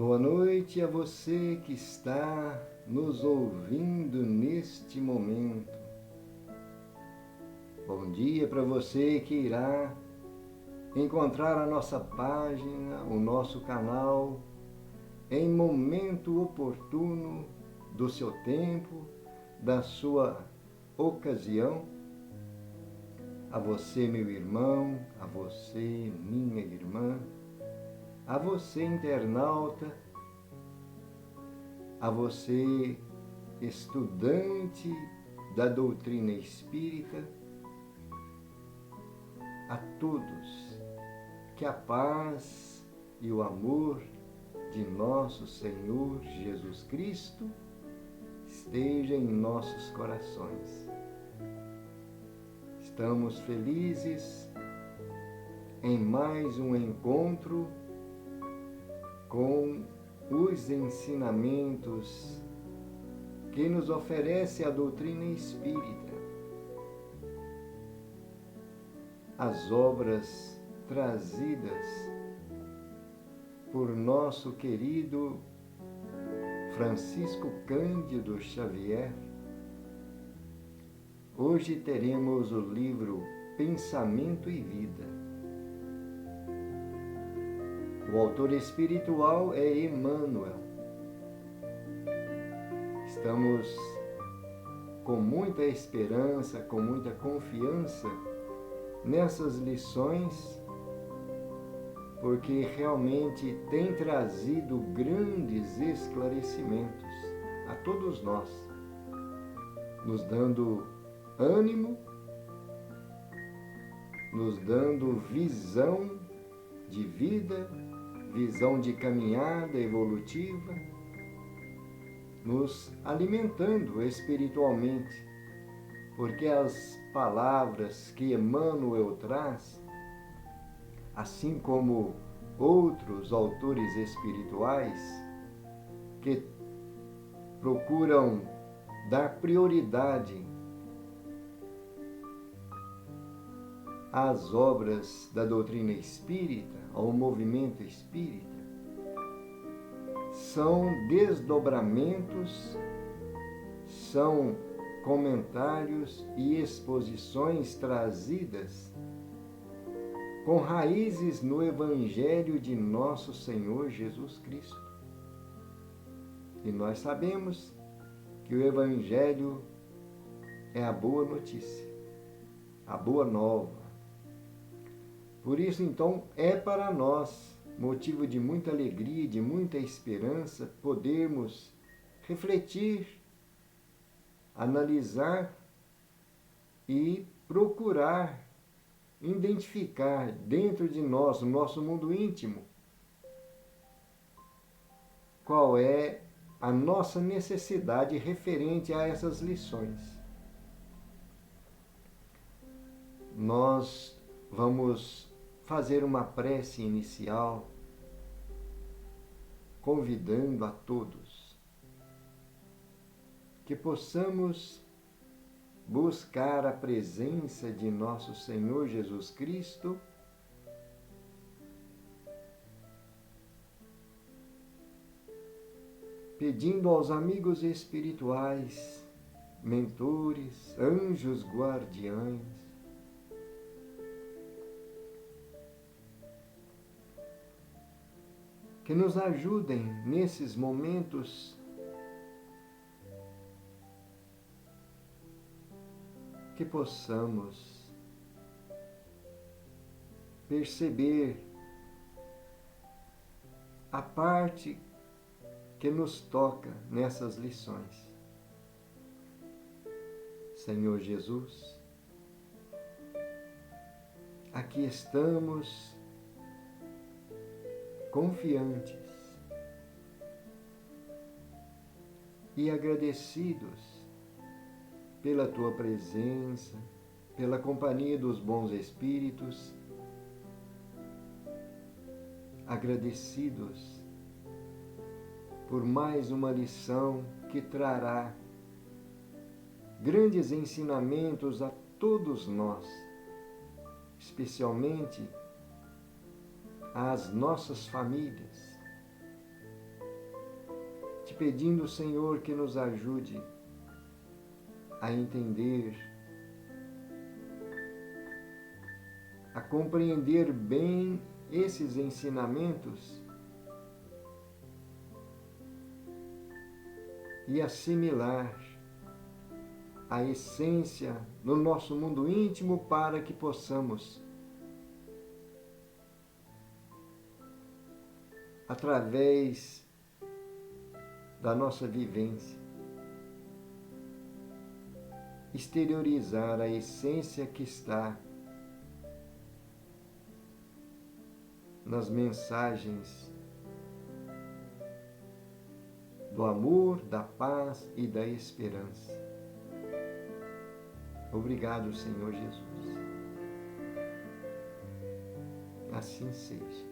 Boa noite a você que está nos ouvindo neste momento. Bom dia para você que irá encontrar a nossa página, o nosso canal, em momento oportuno do seu tempo, da sua ocasião. A você, meu irmão, a você, minha irmã, a você, internauta, a você, estudante da doutrina espírita, a todos, que a paz e o amor de nosso Senhor Jesus Cristo esteja em nossos corações. Estamos felizes em mais um encontro com os ensinamentos que nos oferece a doutrina espírita, as obras trazidas por nosso querido Francisco Cândido Xavier. Hoje teremos o livro Pensamento e Vida. O autor espiritual é Emmanuel. Estamos com muita esperança, com muita confiança nessas lições, porque realmente tem trazido grandes esclarecimentos a todos nós, nos dando ânimo, nos dando visão de vida, visão de caminhada evolutiva, nos alimentando espiritualmente, porque as palavras que Emmanuel traz, assim como outros autores espirituais que procuram dar prioridade às obras da doutrina espírita, ao movimento espírita, são desdobramentos, são comentários e exposições trazidas com raízes no Evangelho de nosso Senhor Jesus Cristo. E nós sabemos que o Evangelho é a boa notícia, a boa nova. Por isso, então, é para nós motivo de muita alegria, de muita esperança, podermos refletir, analisar e procurar identificar dentro de nós, no nosso mundo íntimo, qual é a nossa necessidade referente a essas lições. Nós vamos fazer uma prece inicial, convidando a todos que possamos buscar a presença de nosso Senhor Jesus Cristo pedindo aos amigos espirituais, mentores, anjos guardiães, que nos ajudem nesses momentos que possamos perceber a parte que nos toca nessas lições. Senhor Jesus, aqui estamos confiantes e agradecidos pela Tua presença, pela companhia dos bons espíritos, agradecidos por mais uma lição que trará grandes ensinamentos a todos nós, especialmente às nossas famílias, pedindo, Senhor, que nos ajude a entender, a compreender bem esses ensinamentos e assimilar a essência no nosso mundo íntimo para que possamos, através da nossa vivência, exteriorizar a essência que está nas mensagens do amor, da paz e da esperança. Obrigado, Senhor Jesus. Assim seja.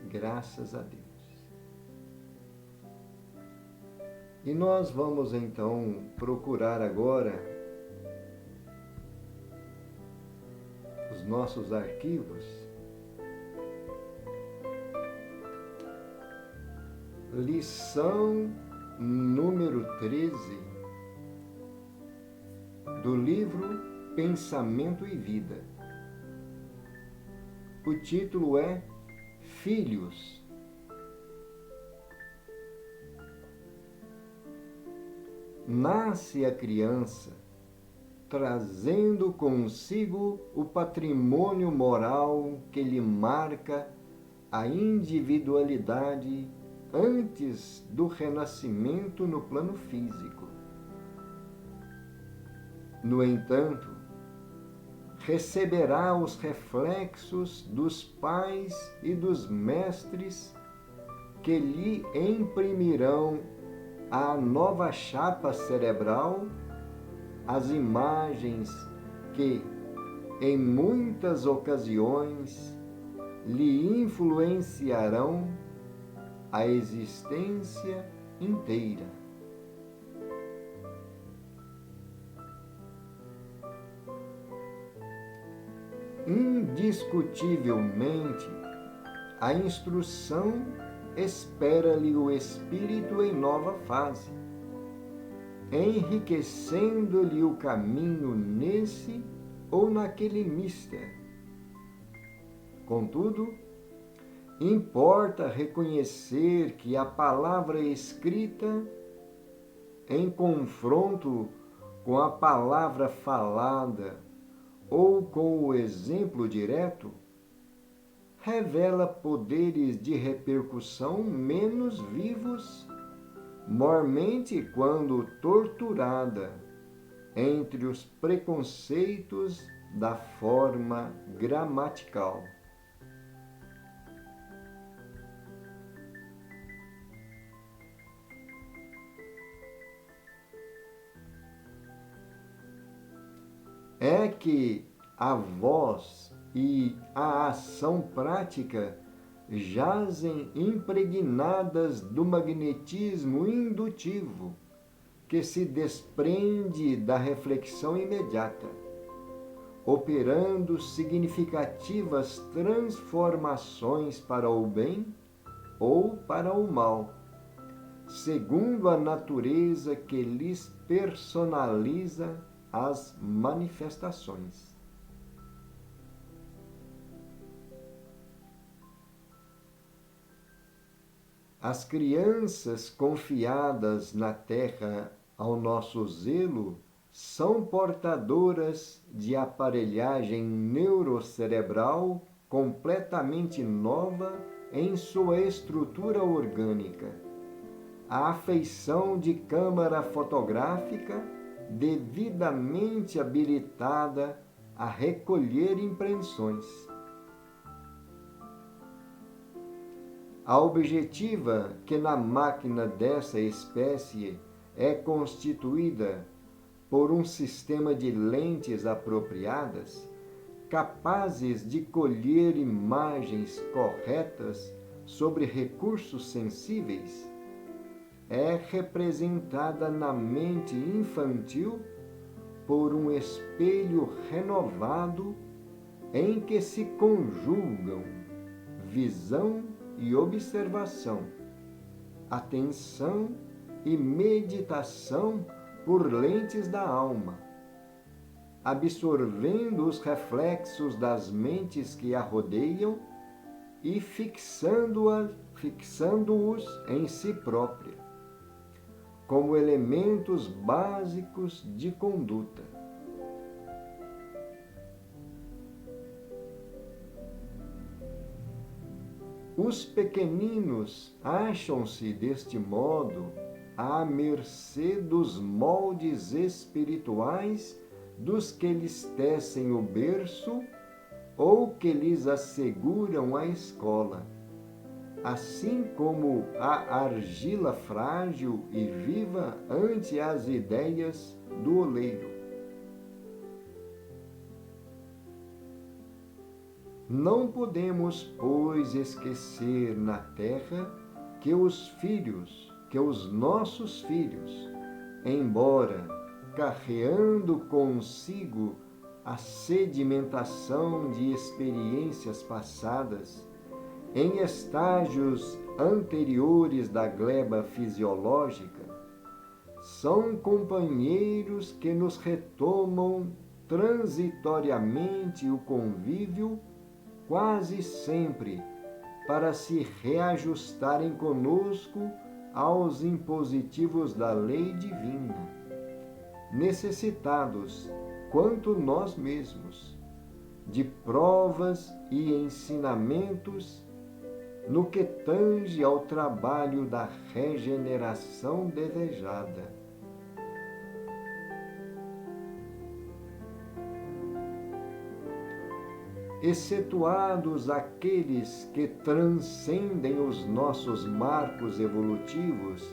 Graças a Deus. E nós vamos então procurar agora os nossos arquivos. Lição número 13 do livro Pensamento e Vida. O título é Filhos. Nasce a criança, trazendo consigo o patrimônio moral que lhe marca a individualidade antes do renascimento no plano físico. No entanto, receberá os reflexos dos pais e dos mestres que lhe imprimirão à nova chapa cerebral as imagens que, em muitas ocasiões, lhe influenciarão a existência inteira. Indiscutivelmente, a instrução espera-lhe o espírito em nova fase, enriquecendo-lhe o caminho nesse ou naquele mister. Contudo, importa reconhecer que a palavra escrita, em confronto com a palavra falada ou com o exemplo direto, revela poderes de repercussão menos vivos, mormente quando torturada entre os preconceitos da forma gramatical. É que a voz e a ação prática jazem impregnadas do magnetismo indutivo que se desprende da reflexão imediata, operando significativas transformações para o bem ou para o mal, segundo a natureza que lhes personaliza as manifestações. As crianças confiadas na terra ao nosso zelo são portadoras de aparelhagem neurocerebral completamente nova em sua estrutura orgânica, a afeição de câmara fotográfica devidamente habilitada a recolher impressões. A objetiva, que na máquina dessa espécie é constituída por um sistema de lentes apropriadas, capazes de colher imagens corretas sobre recursos sensíveis, é representada na mente infantil por um espelho renovado em que se conjugam visão e observação, atenção e meditação por lentes da alma, absorvendo os reflexos das mentes que a rodeiam e fixando-os em si própria, como elementos básicos de conduta. Os pequeninos acham-se, deste modo, à mercê dos moldes espirituais dos que lhes tecem o berço ou que lhes asseguram a escola, assim como a argila frágil e viva ante as ideias do oleiro. Não podemos, pois, esquecer na terra que os nossos filhos, embora carreando consigo a sedimentação de experiências passadas, em estágios anteriores da gleba fisiológica, são companheiros que nos retomam transitoriamente o convívio quase sempre para se reajustarem conosco aos impositivos da lei divina, necessitados, quanto nós mesmos, de provas e ensinamentos no que tange ao trabalho da regeneração desejada. Excetuados aqueles que transcendem os nossos marcos evolutivos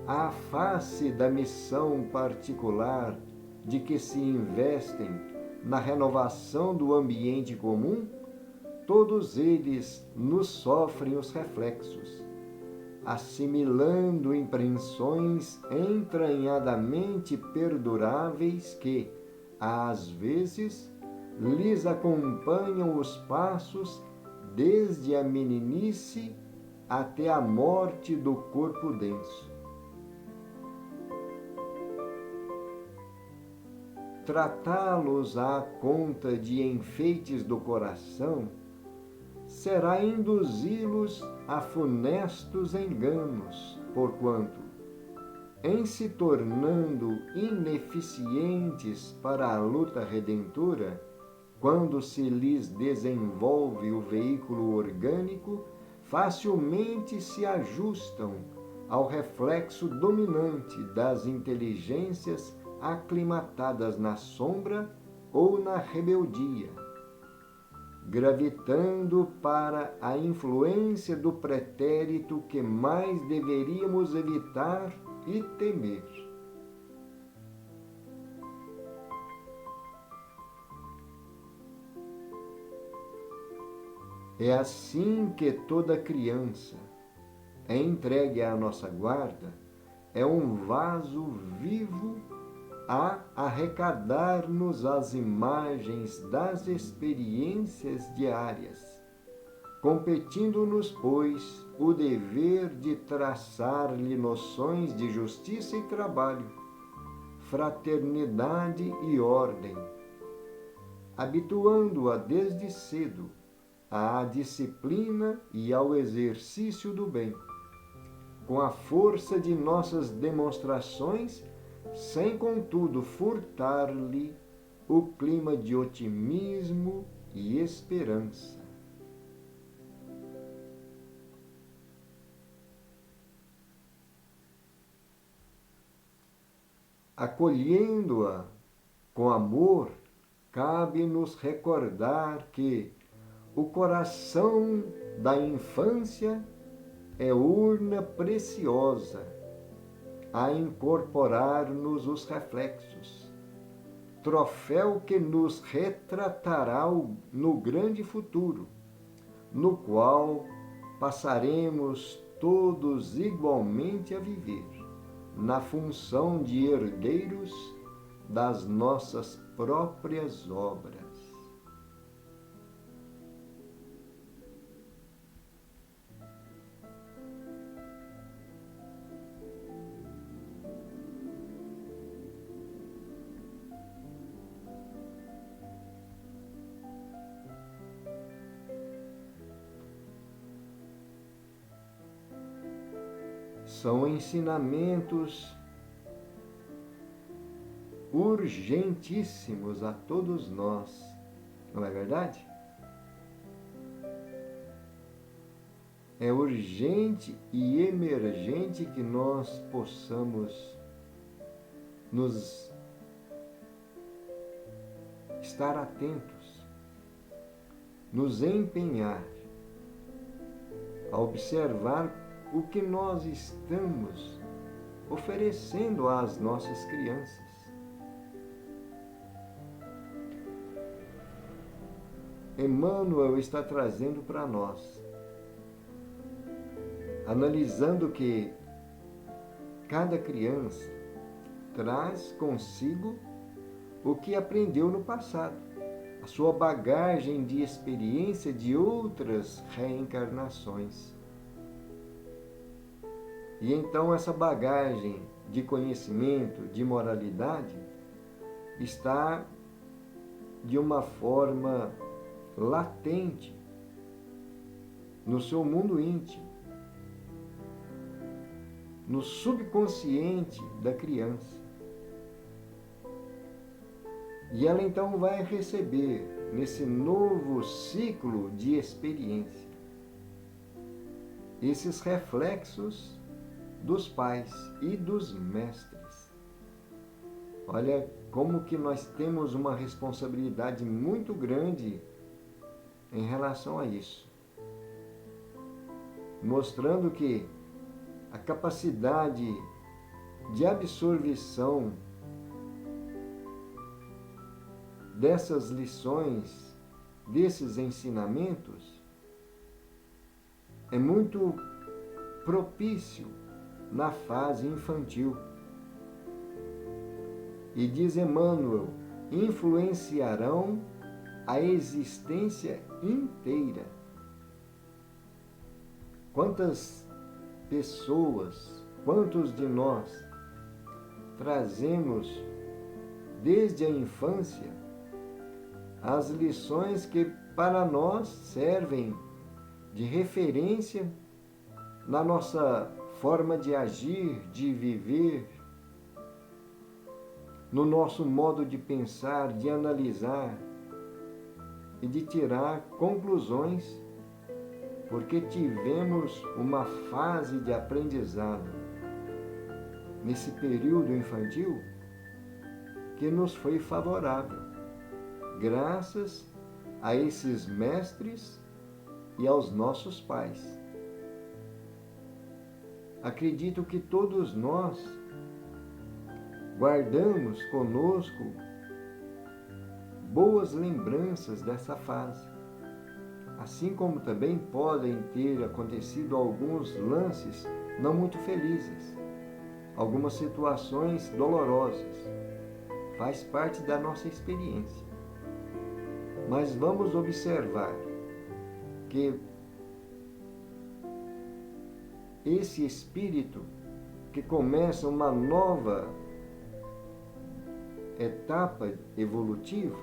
à face da missão particular de que se investem na renovação do ambiente comum, todos eles nos sofrem os reflexos, assimilando impressões entranhadamente perduráveis que, às vezes, lhes acompanham os passos desde a meninice até a morte do corpo denso. Tratá-los à conta de enfeites do coração será induzi-los a funestos enganos, porquanto, em se tornando ineficientes para a luta redentora, quando se lhes desenvolve o veículo orgânico, facilmente se ajustam ao reflexo dominante das inteligências aclimatadas na sombra ou na rebeldia, gravitando para a influência do pretérito que mais deveríamos evitar e temer. É assim que toda criança é entregue à nossa guarda, é um vaso vivo a arrecadar-nos as imagens das experiências diárias, competindo-nos, pois, o dever de traçar-lhe noções de justiça e trabalho, fraternidade e ordem, habituando-a desde cedo à disciplina e ao exercício do bem, com a força de nossas demonstrações, sem contudo furtar-lhe o clima de otimismo e esperança. Acolhendo-a com amor, cabe-nos recordar que o coração da infância é urna preciosa a incorporar-nos os reflexos, troféu que nos retratará no grande futuro, no qual passaremos todos igualmente a viver, na função de herdeiros das nossas próprias obras. são ensinamentos urgentíssimos a todos nós, não é verdade? É urgente e emergente que nós possamos nos estar atentos, nos empenhar a observar o que nós estamos oferecendo às nossas crianças. Emmanuel está trazendo para nós, analisando que cada criança traz consigo o que aprendeu no passado, a sua bagagem de experiência de outras reencarnações. E então essa bagagem de conhecimento, de moralidade, está de uma forma latente no seu mundo íntimo, no subconsciente da criança. E ela então vai receber, nesse novo ciclo de experiência, esses reflexos dos pais e dos mestres. Olha como que nós temos uma responsabilidade muito grande em relação a isso. Mostrando que a capacidade de absorção dessas lições, desses ensinamentos, é muito propício na fase infantil. E diz Emmanuel, influenciarão a existência inteira. Quantas pessoas, quantos de nós trazemos desde a infância as lições que para nós servem de referência na nossa forma de agir, de viver, no nosso modo de pensar, de analisar e de tirar conclusões, porque tivemos uma fase de aprendizado nesse período infantil que nos foi favorável, graças a esses mestres e aos nossos pais. Acredito que todos nós guardamos conosco boas lembranças dessa fase, assim como também podem ter acontecido alguns lances não muito felizes, algumas situações dolorosas. Faz parte da nossa experiência. Mas vamos observar que esse espírito que começa uma nova etapa evolutiva,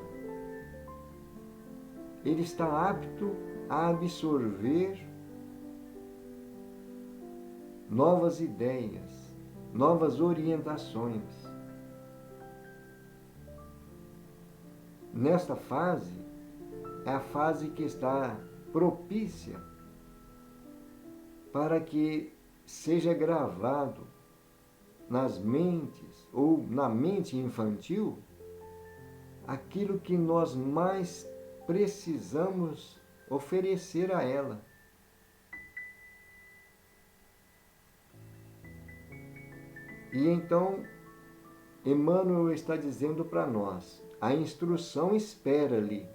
ele está apto a absorver novas ideias, novas orientações. Nesta fase, é a fase que está propícia para que seja gravado nas mentes ou na mente infantil aquilo que nós mais precisamos oferecer a ela. E então, Emmanuel está dizendo para nós, a instrução espera-lhe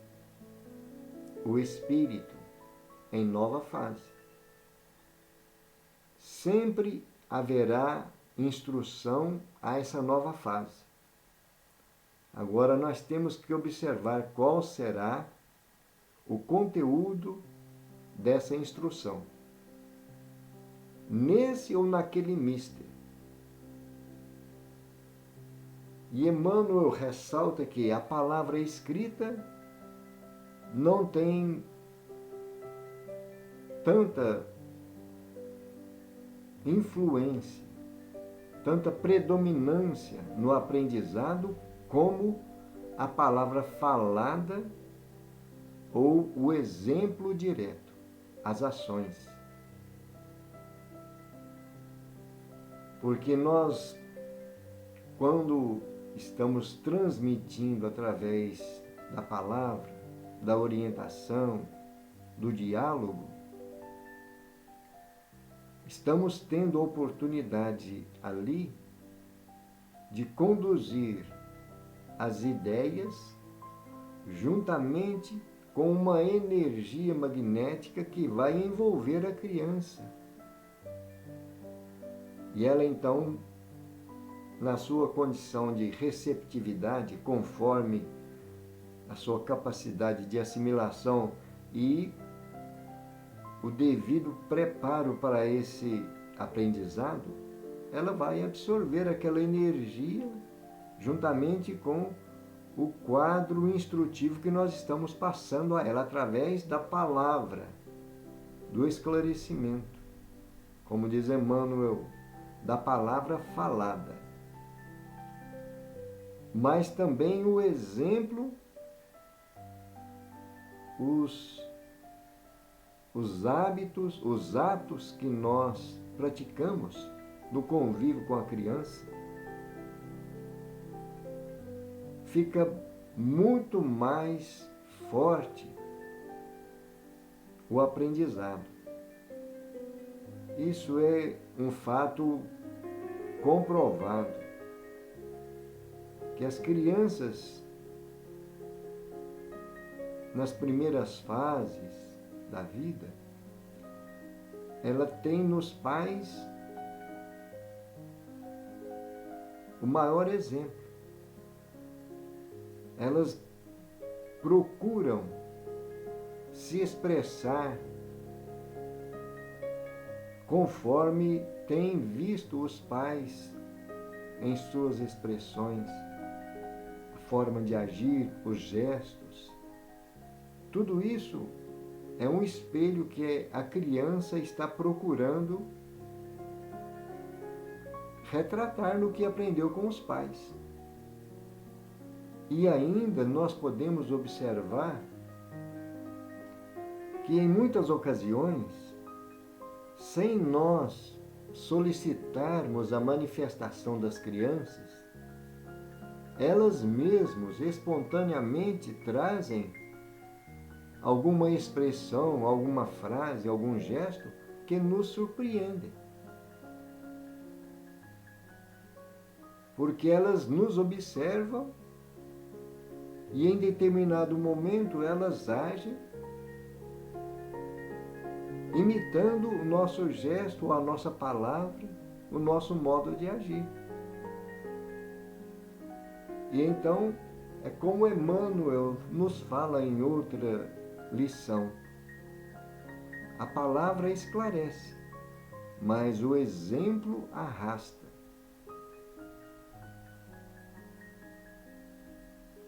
o espírito em nova fase. Sempre haverá instrução a essa nova fase. Agora nós temos que observar qual será o conteúdo dessa instrução, nesse ou naquele mister. E Emmanuel ressalta que a palavra escrita não tem tanta influência, tanta predominância no aprendizado como a palavra falada ou o exemplo direto, as ações. Porque nós, quando estamos transmitindo através da palavra, da orientação, do diálogo, estamos tendo a oportunidade ali de conduzir as ideias juntamente com uma energia magnética que vai envolver a criança. E ela então, na sua condição de receptividade, conforme a sua capacidade de assimilação e o devido preparo para esse aprendizado, ela vai absorver aquela energia juntamente com o quadro instrutivo que nós estamos passando a ela através da palavra, do esclarecimento. Como diz Emmanuel, da palavra falada. Mas também o exemplo, os hábitos, os atos que nós praticamos no convívio com a criança, fica muito mais forte o aprendizado. Isso é um fato comprovado, que as crianças, nas primeiras fases da vida, ela tem nos pais o maior exemplo. Elas procuram se expressar conforme têm visto os pais em suas expressões, a forma de agir, os gestos. Tudo isso é um espelho que a criança está procurando retratar no que aprendeu com os pais. E ainda nós podemos observar que em muitas ocasiões, sem nós solicitarmos a manifestação das crianças, elas mesmas espontaneamente trazem alguma expressão, alguma frase, algum gesto que nos surpreendem. Porque elas nos observam e em determinado momento elas agem imitando o nosso gesto, a nossa palavra, o nosso modo de agir. E então, é como Emmanuel nos fala em outra lição. A palavra esclarece, mas o exemplo arrasta.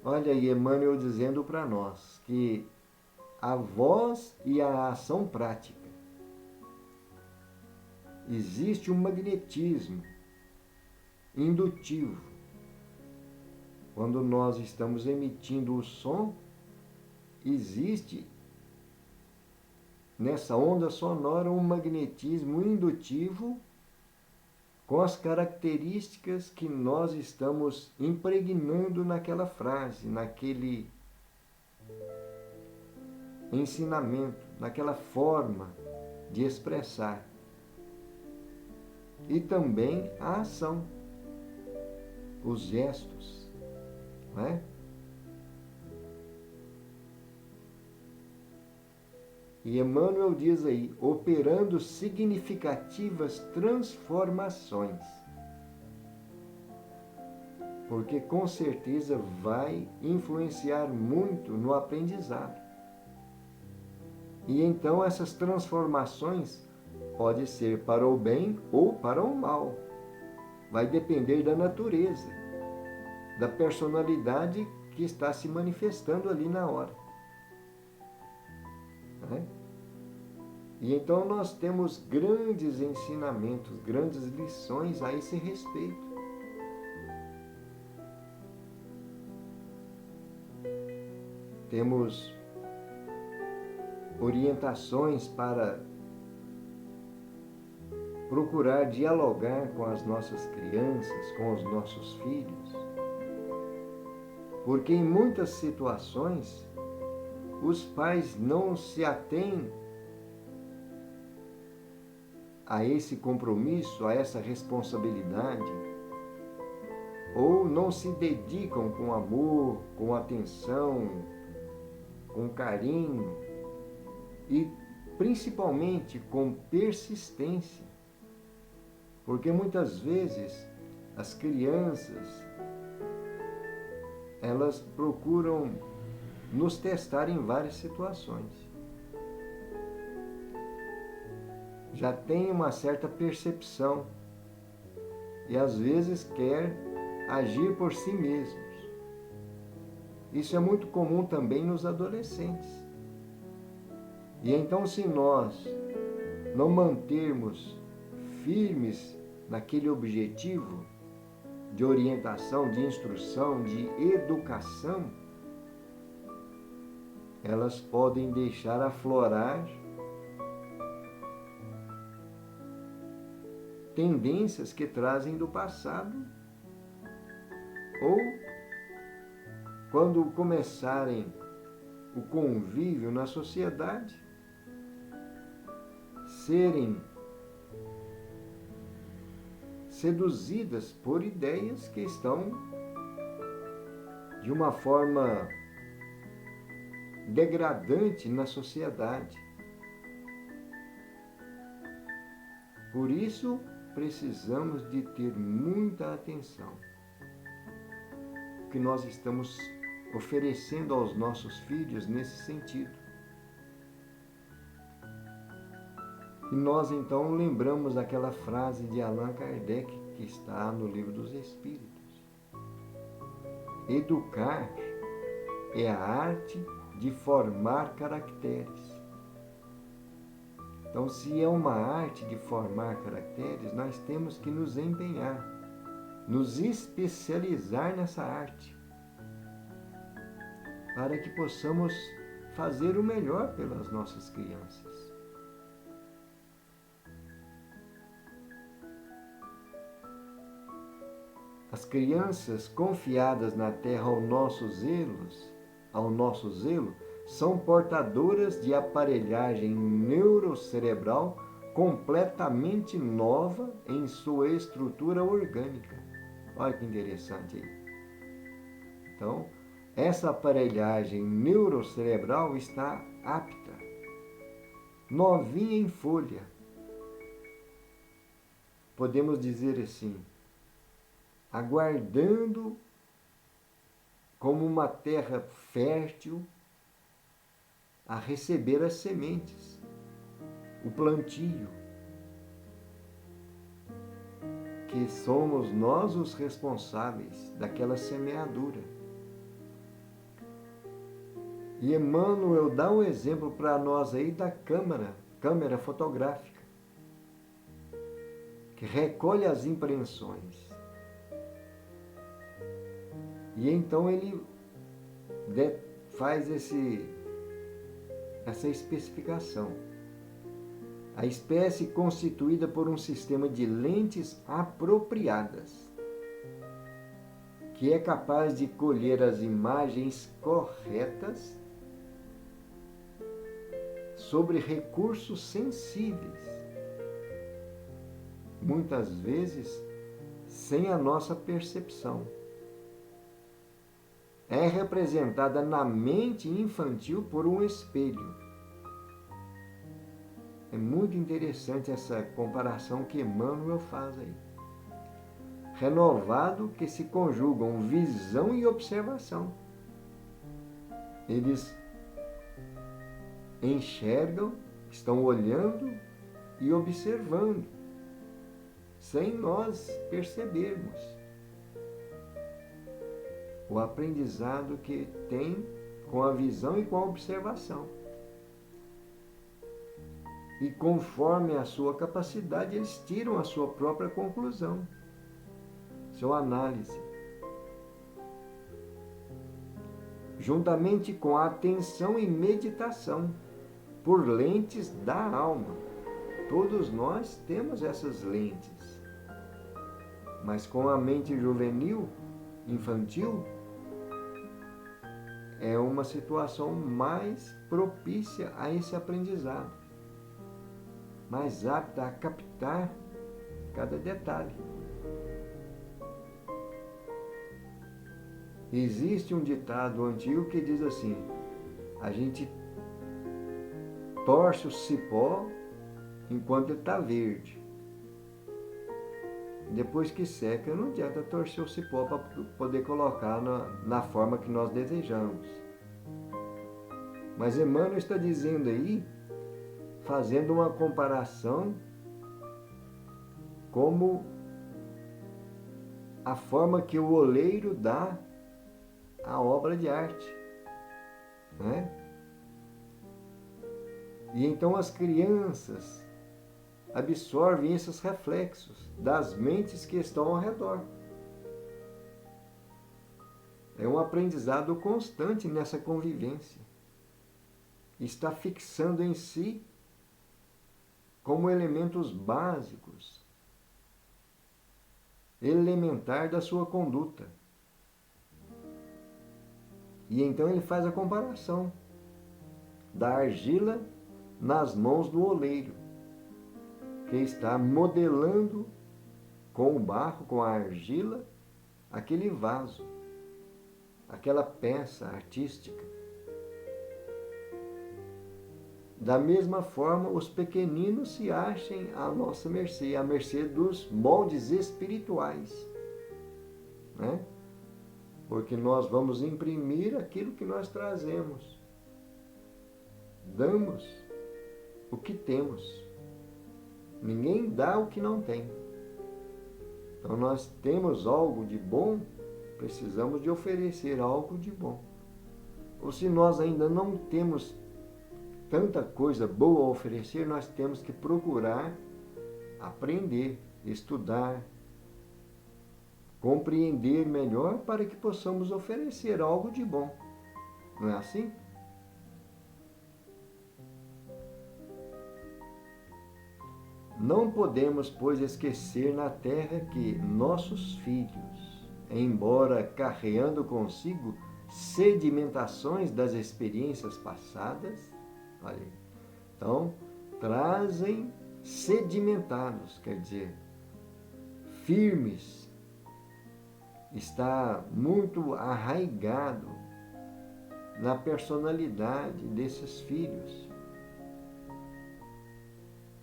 Olha aí Emmanuel dizendo para nós que a voz e a ação prática. Existe um magnetismo indutivo. Quando nós estamos emitindo o som, existe nessa onda sonora um magnetismo indutivo com as características que nós estamos impregnando naquela frase, naquele ensinamento, naquela forma de expressar. E também a ação, os gestos, não é? E Emmanuel diz aí, operando significativas transformações. Porque com certeza vai influenciar muito no aprendizado. E então essas transformações podem ser para o bem ou para o mal. Vai depender da natureza, da personalidade que está se manifestando ali na hora. E então nós temos grandes ensinamentos, grandes lições a esse respeito. Temos orientações para procurar dialogar com as nossas crianças, com os nossos filhos. Porque em muitas situações, os pais não se atêm a esse compromisso, a essa responsabilidade, ou não se dedicam com amor, com atenção, com carinho e principalmente com persistência. Porque muitas vezes as crianças, elas procuram nos testar em várias situações. Já tem uma certa percepção e às vezes quer agir por si mesmos. Isso é muito comum também nos adolescentes. E então, se nós não mantermos firmes naquele objetivo de orientação, de instrução, de educação, elas podem deixar aflorar tendências que trazem do passado, ou quando começarem o convívio na sociedade, serem seduzidas por ideias que estão de uma forma degradante na sociedade. Por isso, precisamos de ter muita atenção que nós estamos oferecendo aos nossos filhos nesse sentido. E nós então lembramos aquela frase de Allan Kardec que está no Livro dos Espíritos. Educar é a arte de formar caracteres. Então, se é uma arte de formar caracteres, nós temos que nos empenhar, nos especializar nessa arte, para que possamos fazer o melhor pelas nossas crianças. As crianças confiadas na terra ao nosso zelo, são portadoras de aparelhagem neurocerebral completamente nova em sua estrutura orgânica. Olha que interessante aí. Então, essa aparelhagem neurocerebral está apta, novinha em folha. Podemos dizer assim, aguardando como uma terra fértil a receber as sementes, o plantio, que somos nós os responsáveis daquela semeadura. E Emmanuel dá um exemplo para nós aí da câmera fotográfica, que recolhe as impressões. E então ele faz essa especificação. A espécie constituída por um sistema de lentes apropriadas, que é capaz de colher as imagens corretas sobre recursos sensíveis, muitas vezes sem a nossa percepção. É representada na mente infantil por um espelho. É muito interessante essa comparação que Emmanuel faz aí. Renovado que se conjugam visão e observação. Eles enxergam, estão olhando e observando, sem nós percebermos o aprendizado que tem com a visão e com a observação. e conforme a sua capacidade, eles tiram a sua própria conclusão, sua análise. Juntamente com a atenção e meditação, por lentes da alma. Todos nós temos essas lentes. Mas com a mente juvenil, infantil, é uma situação mais propícia a esse aprendizado, mais apta a captar cada detalhe. Existe um ditado antigo que diz assim: a gente torce o cipó enquanto ele está verde. Depois que seca, não adianta torcer o cipó para poder colocar na forma que nós desejamos. Mas Emmanuel está dizendo aí, fazendo uma comparação como a forma que o oleiro dá à obra de arte, né? E então as crianças absorvem esses reflexos das mentes que estão ao redor. É um aprendizado constante nessa convivência. Está fixando em si como elementos básicos, elementar da sua conduta. E então ele faz a comparação da argila nas mãos do oleiro, que está modelando com o barro, com a argila, aquele vaso, aquela peça artística. Da mesma forma, os pequeninos se achem à nossa mercê, à mercê dos moldes espirituais, né? Porque nós vamos imprimir aquilo que nós trazemos. Damos o que temos. Ninguém dá o que não tem. Então nós temos algo de bom, precisamos de oferecer algo de bom. Ou se nós ainda não temos tanta coisa boa a oferecer, nós temos que procurar aprender, estudar, compreender melhor para que possamos oferecer algo de bom. Não é assim? Não podemos, pois, esquecer na terra que nossos filhos, embora carreando consigo sedimentações das experiências passadas, olha aí, então, trazem sedimentados, quer dizer, firmes, está muito arraigado na personalidade desses filhos,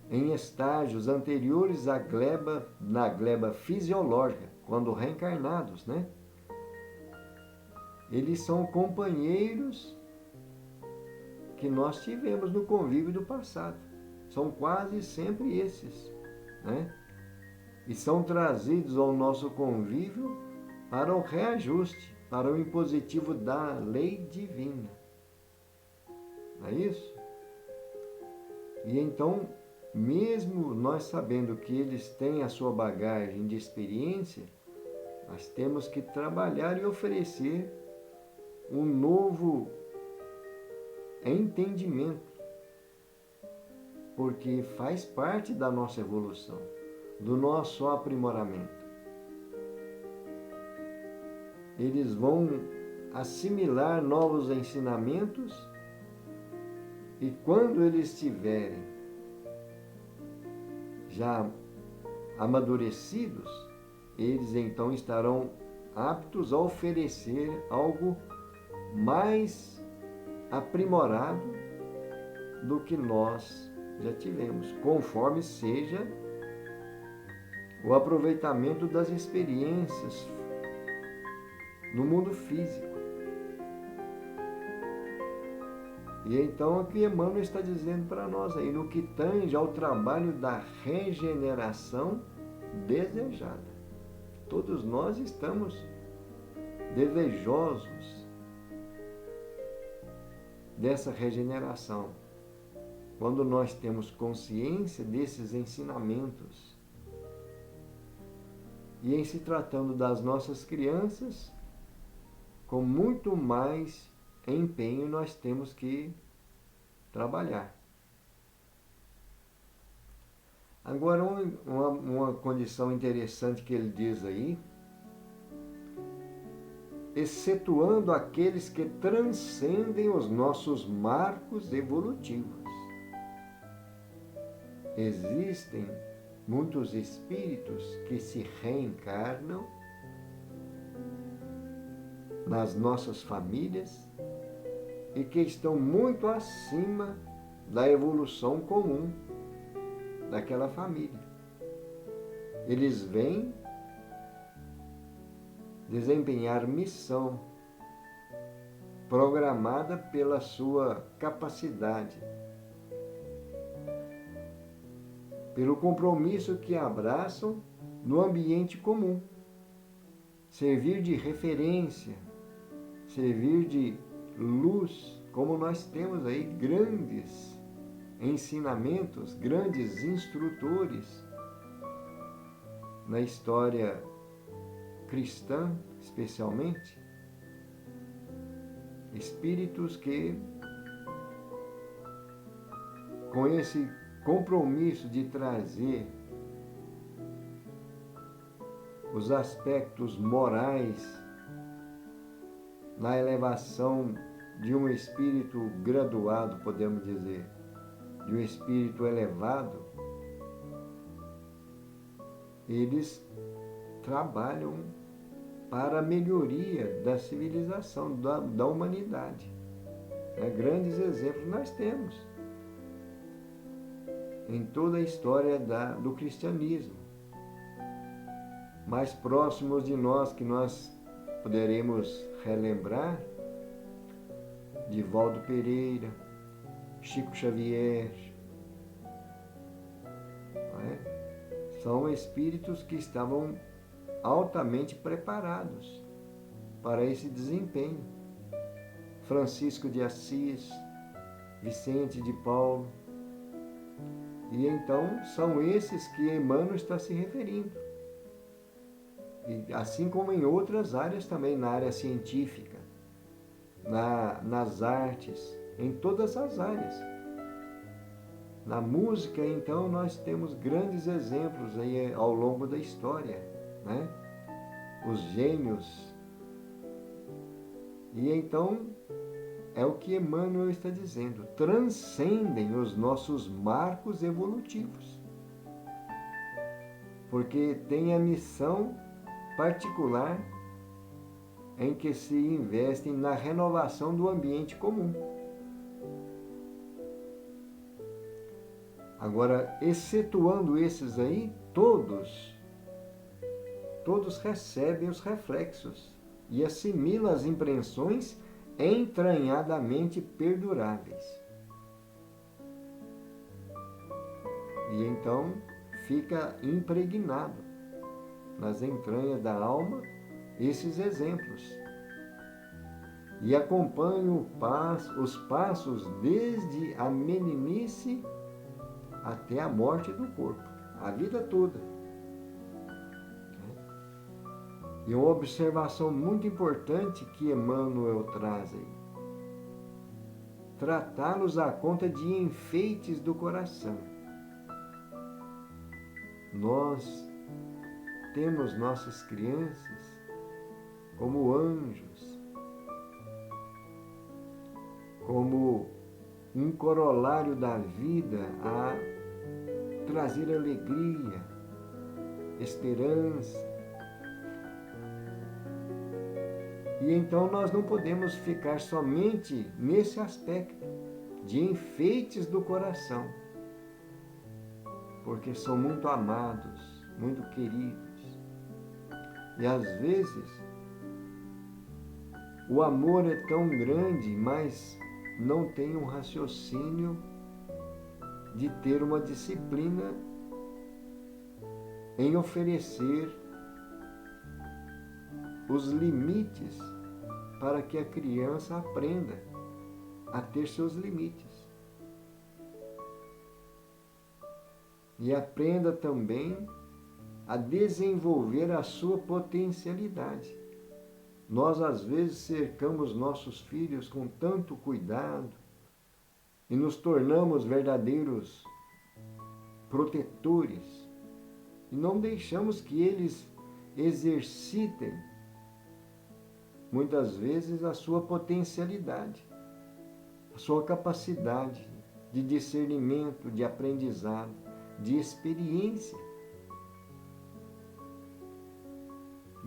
em estágios anteriores na gleba fisiológica, quando reencarnados, né? Eles são companheiros que nós tivemos no convívio do passado. São quase sempre esses, né? E são trazidos ao nosso convívio para o reajuste, para o impositivo da lei divina. Não é isso? E então, mesmo nós sabendo que eles têm a sua bagagem de experiência, nós temos que trabalhar e oferecer um novo entendimento, porque faz parte da nossa evolução, do nosso aprimoramento. Eles vão assimilar novos ensinamentos e quando eles tiverem já amadurecidos, eles então estarão aptos a oferecer algo mais aprimorado do que nós já tivemos, conforme seja o aproveitamento das experiências no mundo físico. E então aqui Emmanuel está dizendo para nós aí, no que tange ao trabalho da regeneração desejada. Todos nós estamos desejosos dessa regeneração. quando nós temos consciência desses ensinamentos. E em se tratando das nossas crianças, com muito mais empenho nós temos que trabalhar. Agora, uma condição interessante que ele diz aí, excetuando aqueles que transcendem os nossos marcos evolutivos. Existem muitos espíritos que se reencarnam nas nossas famílias e que estão muito acima da evolução comum daquela família. Eles vêm desempenhar missão programada pela sua capacidade, pelo compromisso que abraçam no ambiente comum. Servir de referência, servir de luz, como nós temos aí grandes ensinamentos, grandes instrutores na história cristã, especialmente, espíritos que, com esse compromisso de trazer os aspectos morais na elevação de um espírito graduado, podemos dizer, de um espírito elevado, eles trabalham para a melhoria da civilização, da humanidade. Grandes exemplos nós temos em toda a história do cristianismo. Mais próximos de nós, que nós poderemos relembrar, Divaldo Pereira, Chico Xavier, são espíritos que estavam altamente preparados para esse desempenho. Francisco de Assis, Vicente de Paulo, e então são esses que Emmanuel está se referindo. E assim como em outras áreas também, na área científica, nas artes, em todas as áreas. Na música, então, nós temos grandes exemplos aí ao longo da história, os gênios. E então, é o que Emmanuel está dizendo, transcendem os nossos marcos evolutivos, porque tem a missão particular em que se investem na renovação do ambiente comum. Agora, excetuando esses aí, todos recebem os reflexos e assimilam as impressões entranhadamente perduráveis. E então fica impregnado nas entranhas da alma esses exemplos. E acompanha os passos desde a meninice até a morte do corpo, a vida toda. E uma observação muito importante que Emmanuel traz aí: tratá-los à conta de enfeites do coração. Nós temos nossas crianças como anjos, como um corolário da vida a trazer alegria, esperança. E então nós não podemos ficar somente nesse aspecto de enfeites do coração, porque são muito amados, muito queridos. E às vezes o amor é tão grande, mas não tem um raciocínio de ter uma disciplina em oferecer os limites para que a criança aprenda a ter seus limites. e aprenda também a desenvolver a sua potencialidade. Nós, às vezes, cercamos nossos filhos com tanto cuidado e nos tornamos verdadeiros protetores e não deixamos que eles exercitem, muitas vezes, a sua potencialidade, a sua capacidade de discernimento, de aprendizado, de experiência.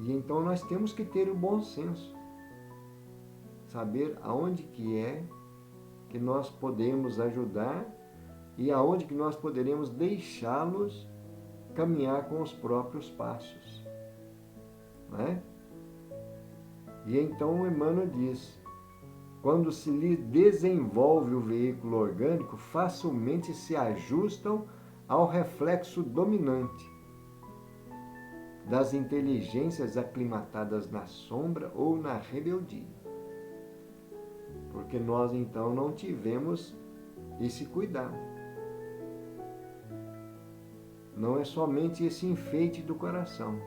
E então nós temos que ter o bom senso, saber aonde que é que nós podemos ajudar e aonde que nós poderemos deixá-los caminhar com os próprios passos, não é? E então Emmanuel diz: quando se lhe desenvolve o veículo orgânico, facilmente se ajustam ao reflexo dominante das inteligências aclimatadas na sombra ou na rebeldia. Porque nós então não tivemos esse cuidado. Não é somente esse enfeite do coração.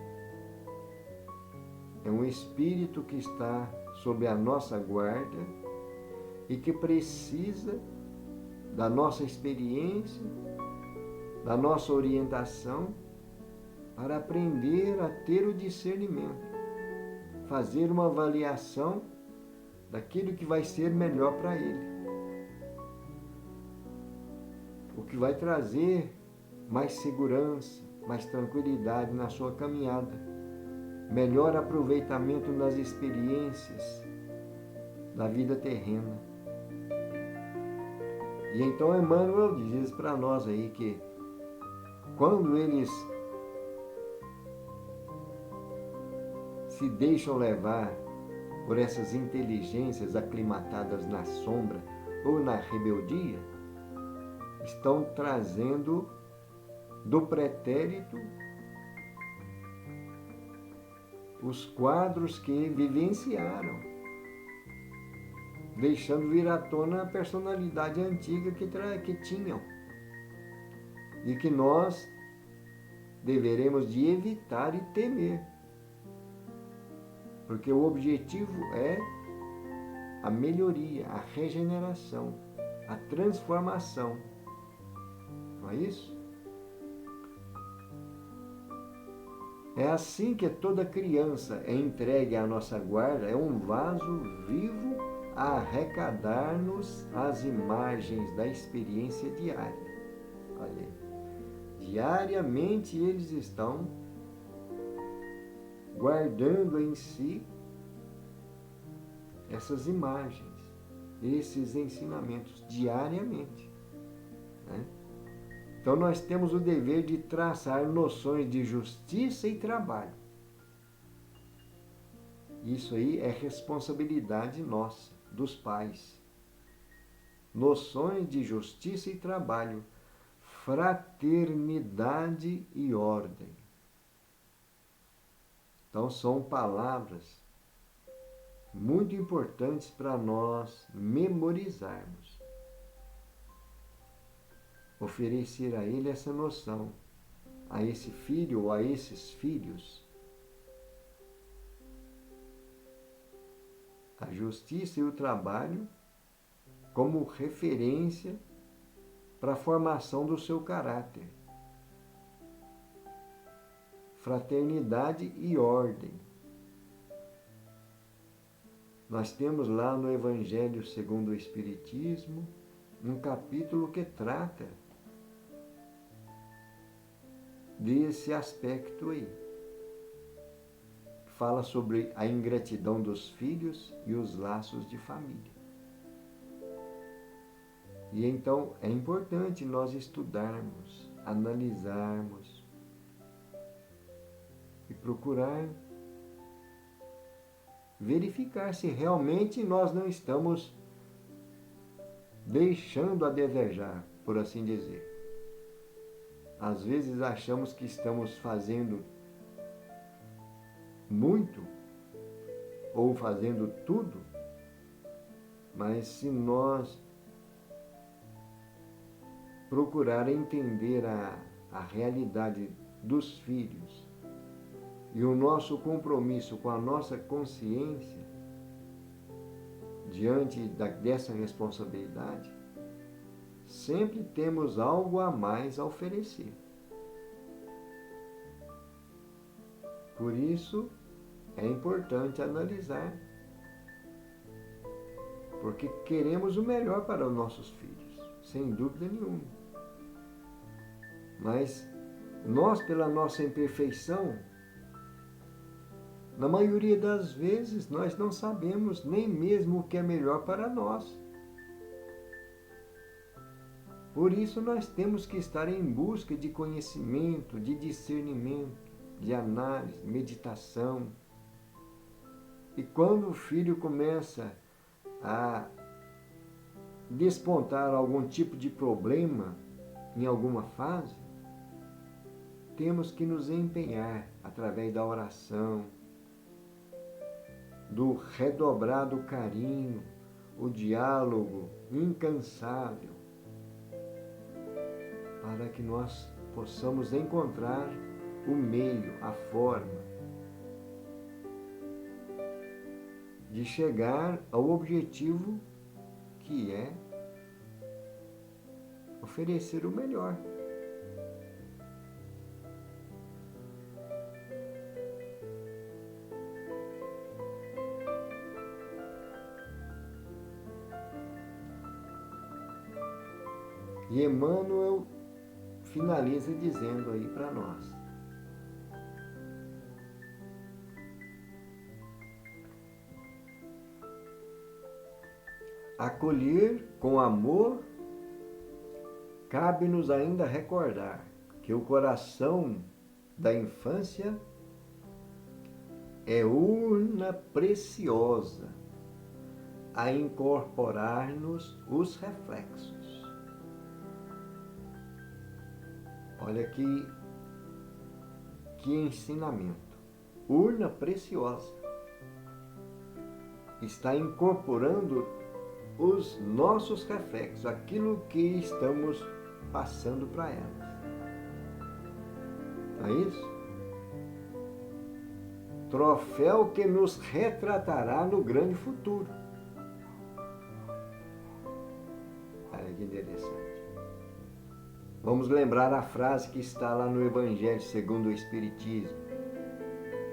É um espírito que está sob a nossa guarda e que precisa da nossa experiência, da nossa orientação, para aprender a ter o discernimento, fazer uma avaliação daquilo que vai ser melhor para ele, o que vai trazer mais segurança, mais tranquilidade na sua caminhada, melhor aproveitamento nas experiências da vida terrena. E então Emmanuel diz para nós aí que quando eles se deixam levar por essas inteligências aclimatadas na sombra ou na rebeldia, estão trazendo do pretérito os quadros que vivenciaram, deixando vir à tona a personalidade antiga que tinham e que nós deveremos de evitar e temer. Porque o objetivo é a melhoria, a regeneração, a transformação. Não é isso? É assim que toda criança é entregue à nossa guarda, é um vaso vivo a arrecadar-nos as imagens da experiência diária. Olha aí. Diariamente eles estão guardando em si essas imagens, esses ensinamentos, diariamente, né? Então nós temos o dever de traçar noções de justiça e trabalho. Isso aí é responsabilidade nossa, dos pais. Noções de justiça e trabalho, fraternidade e ordem. Então são palavras muito importantes para nós memorizarmos. Oferecer a ele essa noção, a esse filho ou a esses filhos. A justiça e o trabalho como referência para a formação do seu caráter. Fraternidade e ordem. Nós temos lá no Evangelho segundo o Espiritismo um capítulo que trata desse aspecto aí. Fala sobre a ingratidão dos filhos e os laços de família. E então é importante nós estudarmos, analisarmos e procurar verificar se realmente nós não estamos deixando a desejar, por assim dizer. Às vezes achamos que estamos fazendo muito ou fazendo tudo, mas se nós procurar entender a realidade dos filhos e o nosso compromisso com a nossa consciência diante dessa responsabilidade, sempre temos algo a mais a oferecer. Por isso, é importante analisar, porque queremos o melhor para os nossos filhos, sem dúvida nenhuma. Mas nós, pela nossa imperfeição, na maioria das vezes, nós não sabemos nem mesmo o que é melhor para nós. Por isso, nós temos que estar em busca de conhecimento, de discernimento, de análise, meditação. E quando o filho começa a despontar algum tipo de problema em alguma fase, temos que nos empenhar através da oração, do redobrado carinho, o diálogo incansável, para que nós possamos encontrar o meio, a forma de chegar ao objetivo, que é oferecer o melhor. E Emmanuel finaliza dizendo aí para nós: acolher com amor, cabe-nos ainda recordar que o coração da infância é urna preciosa a incorporar-nos os reflexos. Olha que ensinamento. Urna preciosa. Está incorporando os nossos reflexos, aquilo que estamos passando para elas. Não é isso? Troféu que nos retratará no grande futuro. Olha que interessante. Vamos lembrar a frase que está lá no Evangelho segundo o Espiritismo,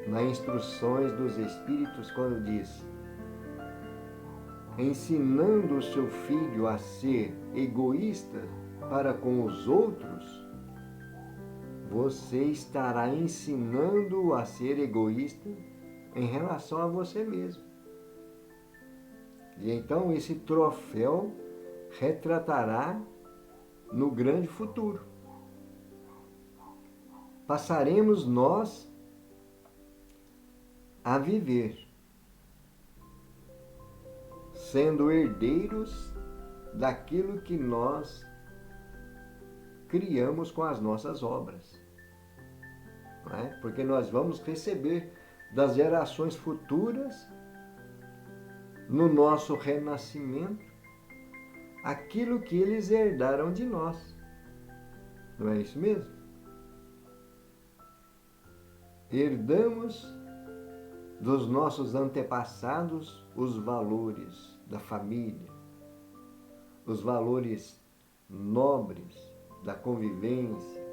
nas Instruções dos Espíritos, quando diz: ensinando o seu filho a ser egoísta para com os outros, você estará ensinando-o a ser egoísta em relação a você mesmo. E então esse troféu retratará no grande futuro. Passaremos nós a viver sendo herdeiros daquilo que nós criamos com as nossas obras. Não é? Porque nós vamos receber das gerações futuras, no nosso renascimento, aquilo que eles herdaram de nós. Não é isso mesmo? Herdamos dos nossos antepassados os valores da família, os valores nobres da convivência,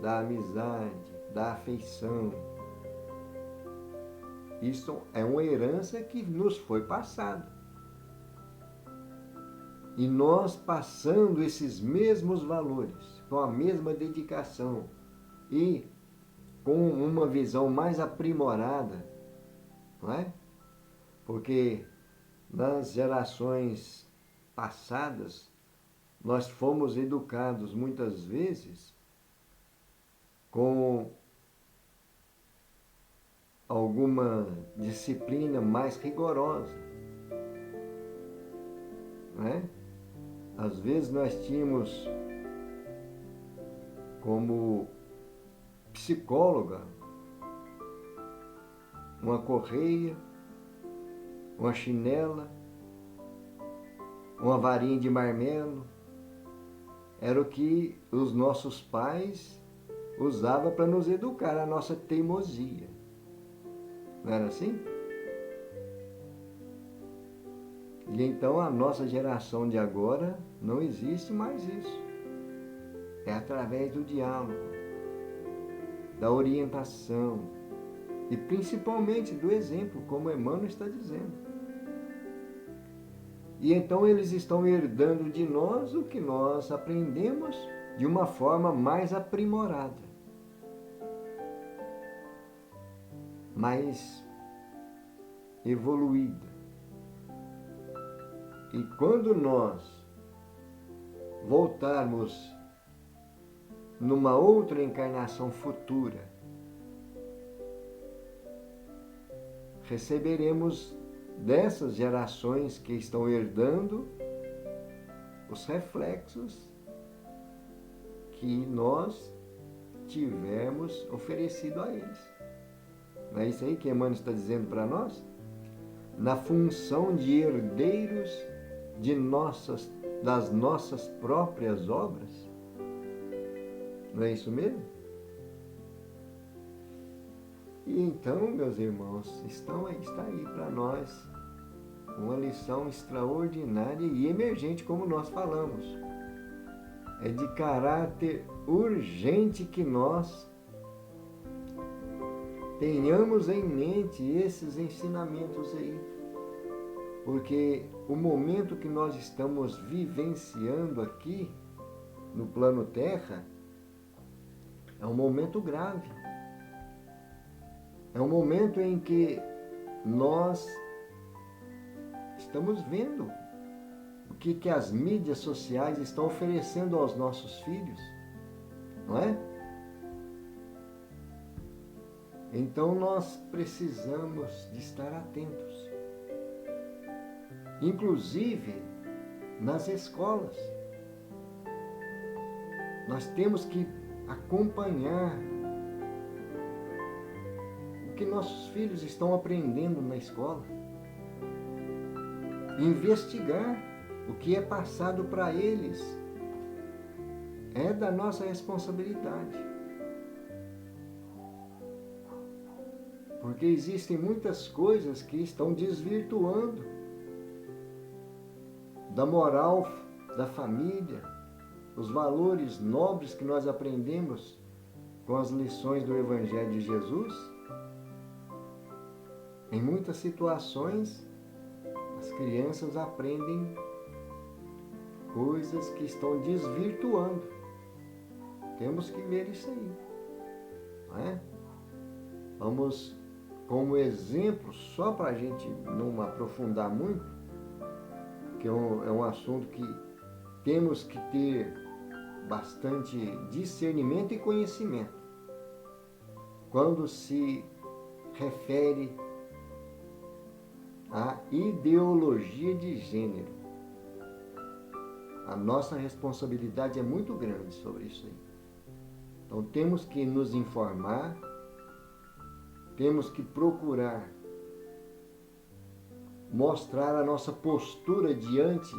da amizade, da afeição. Isso é uma herança que nos foi passada. E nós, passando esses mesmos valores, com a mesma dedicação e com uma visão mais aprimorada, não é? Porque nas gerações passadas, nós fomos educados muitas vezes com alguma disciplina mais rigorosa, não é? Às vezes nós tínhamos como psicóloga uma correia, uma chinela, uma varinha de marmelo. Era o que os nossos pais usava para nos educar a nossa teimosia. Não era assim? E então a nossa geração de agora não existe mais isso. É através do diálogo, da orientação e principalmente do exemplo, como Emmanuel está dizendo. E então eles estão herdando de nós o que nós aprendemos de uma forma mais aprimorada, mais evoluída. E quando nós voltarmos numa outra encarnação futura, receberemos dessas gerações que estão herdando os reflexos que nós tivemos oferecido a eles. Não é isso aí que Emmanuel está dizendo para nós? Na função de herdeiros das nossas próprias obras? Não é isso mesmo? E então, meus irmãos, está aí para nós uma lição extraordinária e emergente, como nós falamos. É de caráter urgente que nós tenhamos em mente esses ensinamentos aí. Porque o momento que nós estamos vivenciando aqui, no plano Terra, é um momento grave. É um momento em que nós estamos vendo o que as mídias sociais estão oferecendo aos nossos filhos, não é? Então nós precisamos de estar atentos, inclusive nas escolas. Nós temos que acompanhar o que nossos filhos estão aprendendo na escola, investigar o que é passado para eles. É da nossa responsabilidade. Porque existem muitas coisas que estão desvirtuando da moral da família, os valores nobres que nós aprendemos com as lições do Evangelho de Jesus. Em muitas situações, as crianças aprendem coisas que estão desvirtuando. Temos que ver isso aí, não é? Vamos, como exemplo, só para a gente não aprofundar muito, que é um assunto que temos que ter bastante discernimento e conhecimento. Quando se refere à ideologia de gênero, a nossa responsabilidade é muito grande sobre isso aí. Então temos que nos informar, temos que procurar mostrar a nossa postura diante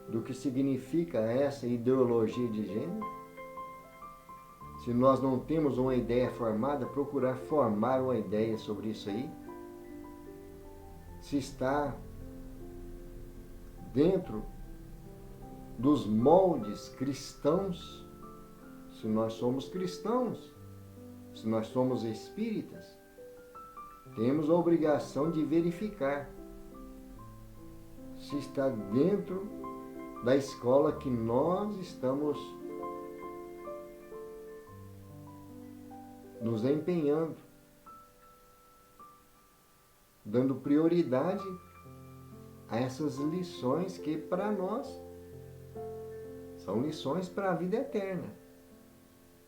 do que significa essa ideologia de gênero. Se nós não temos uma ideia formada, procurar formar uma ideia sobre isso aí. Se está dentro dos moldes cristãos, se nós somos cristãos, se nós somos espíritas, temos a obrigação de verificar se está dentro da escola que nós estamos nos empenhando, dando prioridade a essas lições que para nós são lições para a vida eterna.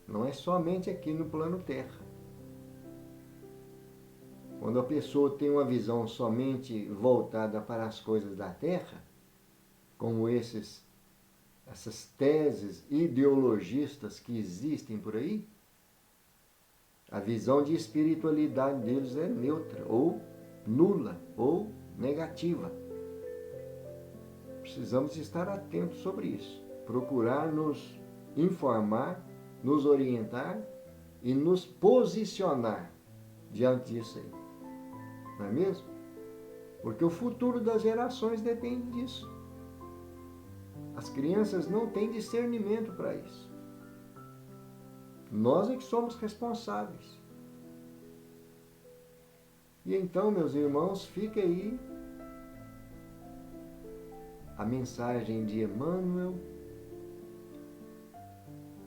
Não é somente aqui no plano Terra. Quando a pessoa tem uma visão somente voltada para as coisas da Terra, como essas teses ideologistas que existem por aí, a visão de espiritualidade deles é neutra, ou nula, ou negativa. Precisamos estar atentos sobre isso, procurar nos informar nos orientar e nos posicionar diante disso aí. Não é mesmo? Porque o futuro das gerações depende disso. As crianças não têm discernimento para isso. Nós é que somos responsáveis. E então, meus irmãos, fica aí a mensagem de Emmanuel.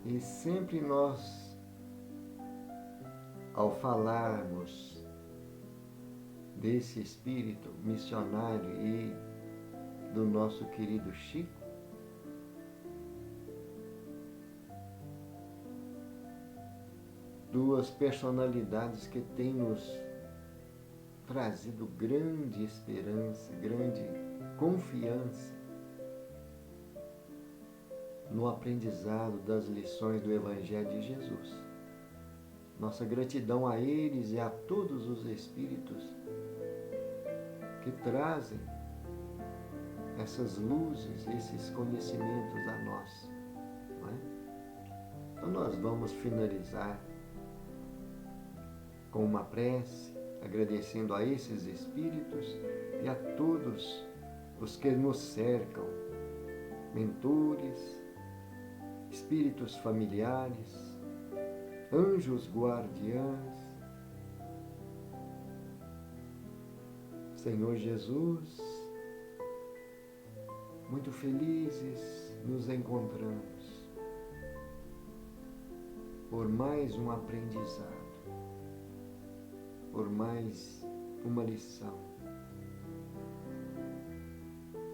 E sempre nós, ao falarmos desse espírito missionário e do nosso querido Chico, duas personalidades que têm nos trazido grande esperança, grande confiança no aprendizado das lições do Evangelho de Jesus. Nossa gratidão a eles e a todos os espíritos que trazem essas luzes, esses conhecimentos a nós. Não é? Então nós vamos finalizar com uma prece, agradecendo a esses espíritos e a todos os que nos cercam, mentores, espíritos familiares, anjos guardiães. Senhor Jesus, muito felizes nos encontramos por mais um aprendizado, por mais uma lição,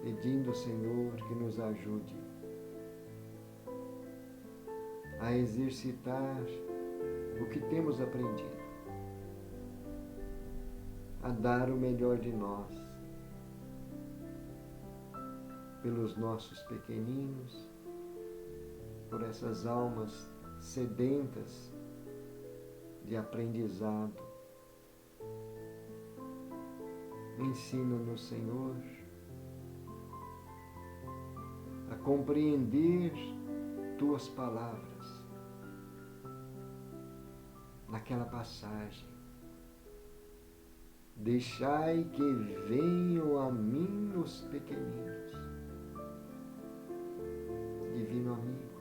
pedindo, Senhor, que nos ajude a exercitar o que temos aprendido, a dar o melhor de nós pelos nossos pequeninos, por essas almas sedentas de aprendizado. Ensina-nos, Senhor, a compreender Tuas palavras naquela passagem. Deixai que venham a mim os pequeninos. Divino amigo,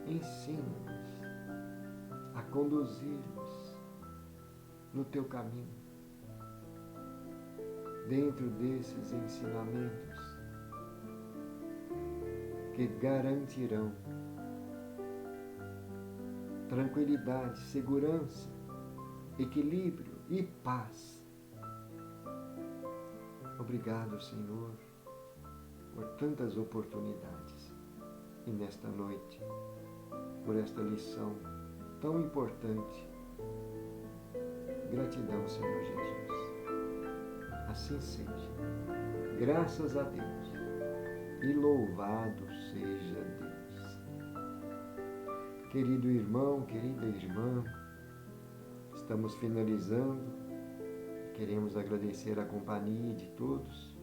ensina-nos a conduzir-nos no Teu caminho. Dentro desses ensinamentos que garantirão tranquilidade, segurança, equilíbrio e paz. Obrigado, Senhor, por tantas oportunidades e nesta noite, por esta lição tão importante. Gratidão, Senhor Jesus. Assim seja. Graças a Deus e louvado seja Deus. Querido irmão, querida irmã, estamos finalizando. Queremos agradecer a companhia de todos,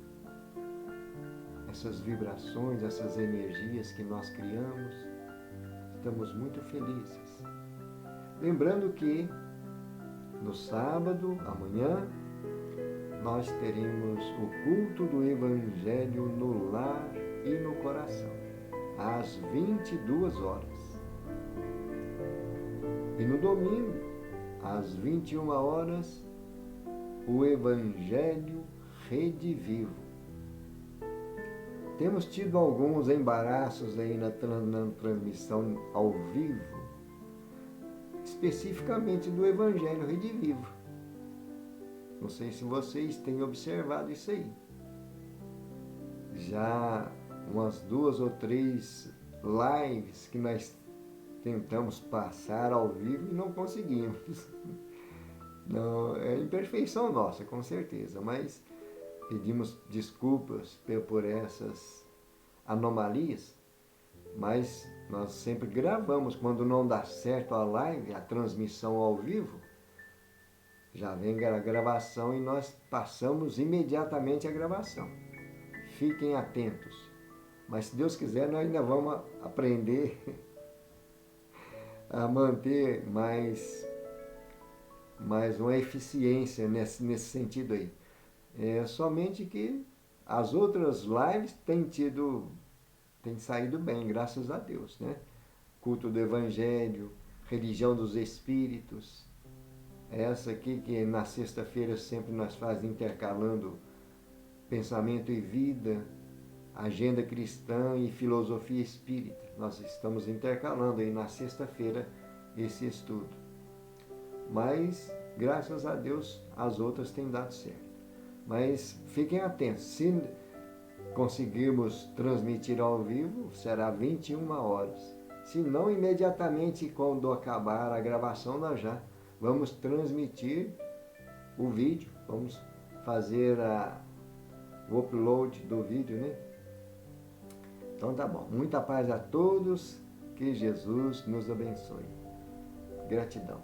essas vibrações, essas energias que nós criamos. Estamos muito felizes. Lembrando que no sábado, amanhã, nós teremos o culto do Evangelho no lar e no coração, às 22 horas. E no domingo, às 21 horas, o Evangelho redivivo. Temos tido alguns embaraços aí na transmissão ao vivo, especificamente do Evangelho redivivo. Não sei se vocês têm observado isso aí. Já umas 2 ou 3 lives que nós tentamos passar ao vivo e não conseguimos. Não, é imperfeição nossa, com certeza, mas pedimos desculpas por essas anomalias, mas nós sempre gravamos. Quando não dá certo a live, a transmissão ao vivo, já vem a gravação e nós passamos imediatamente a gravação. Fiquem atentos. Mas se Deus quiser, nós ainda vamos aprender a manter mais uma eficiência nesse sentido aí. Somente que as outras lives têm saído bem, graças a Deus, né? Culto do Evangelho, religião dos Espíritos, essa aqui que na sexta-feira sempre nós fazemos intercalando pensamento e vida, agenda cristã e filosofia espírita. Nós estamos intercalando aí na sexta-feira esse estudo. Mas, graças a Deus, as outras têm dado certo. Mas fiquem atentos, se conseguirmos transmitir ao vivo, será 21 horas. Se não, imediatamente quando acabar a gravação, nós já vamos transmitir o vídeo, vamos fazer o upload do vídeo, né? Então tá bom. Muita paz a todos, que Jesus nos abençoe. Gratidão.